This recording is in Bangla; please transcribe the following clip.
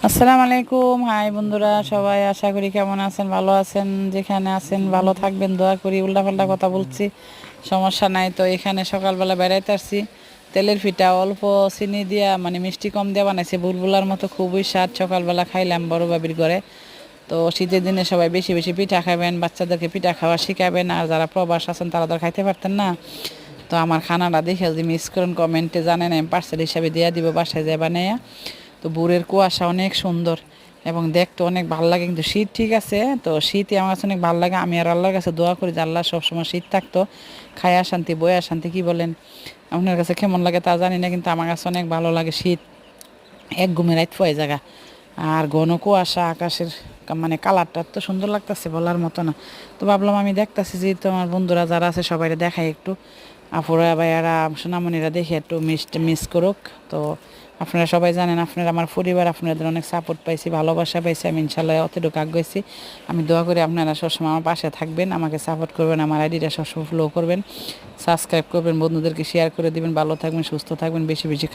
আসসালামু আলাইকুম। হাই বন্ধুরা, সবাই আশা করি কেমন আছেন, ভালো আছেন। যেখানে আছেন ভালো থাকবেন, দোয়া করি। উল্টাপাল্টা কথা বলছি, সমস্যা নাই। তো এখানে সকালবেলা বেড়াইতে আসছি। তেলের পিঠা অল্প চিনি দিয়া, মানে মিষ্টি কম দিয়ে বানাইছে, বুলবুলার মতো খুবই স্বাদ। সকালবেলা খাইলাম বড় বাবির ঘরে। তো শীতের দিনে সবাই বেশি বেশি পিঠা খাবেন, বাচ্চাদেরকে পিঠা খাওয়া শিখাবেন। আর যারা প্রবাস আছেন তারা তো খাইতে পারতেন না। তো আমার খানাটা দেখে যদি মিস করেন কমেন্টে জানেন, আমি পার্সেল হিসাবে দিয়ে দিব বাসায় যায় বানাইয়া। তো ভোরের কুয়াশা অনেক সুন্দর এবং দেখতে অনেক ভালো লাগে, কিন্তু শীত ঠিক আছে। তো শীতে আমার কাছে অনেক ভালো লাগে। আমি আর আল্লাহর কাছে দোয়া করি যে আল্লাহ সবসময় শীত থাকতো, খায়া শান্তি বয়া শান্তি। কি বলেন, আপনার কাছে কেমন লাগে তা জানি না, কিন্তু আমার কাছে অনেক ভালো লাগে শীত। এক ঘুমে রাত ফয়ে জায়গা আর ঘন কুয়াশা, আকাশের মানে কালারটা তো সুন্দর লাগতেছে, বলার মতো না। তো ভাবলাম আমি দেখতেছি যে তোমার বন্ধুরা যারা আছে সবাই দেখাই একটু, আপুরা ভাইয়ারা সোনামণিরা দেখে একটু মিস করুক। তো আপনারা সবাই জানেন, আপনারা আমার পরিবার, আপনাদের অনেক সাপোর্ট পাইছি, ভালোবাসা পাইছি। আমি ইনশাল্লাহ অতটুকু আগাইছি। আমি দোয়া করি আপনারা সবসময় আমার পাশে থাকবেন, আমাকে সাপোর্ট করবেন, আমার আইডিটা সবসময় ফলো করবেন, সাবস্ক্রাইব করবেন, বন্ধুদেরকে শেয়ার করে দিবেন। ভালো থাকবেন, সুস্থ থাকবেন, বেশি বেশি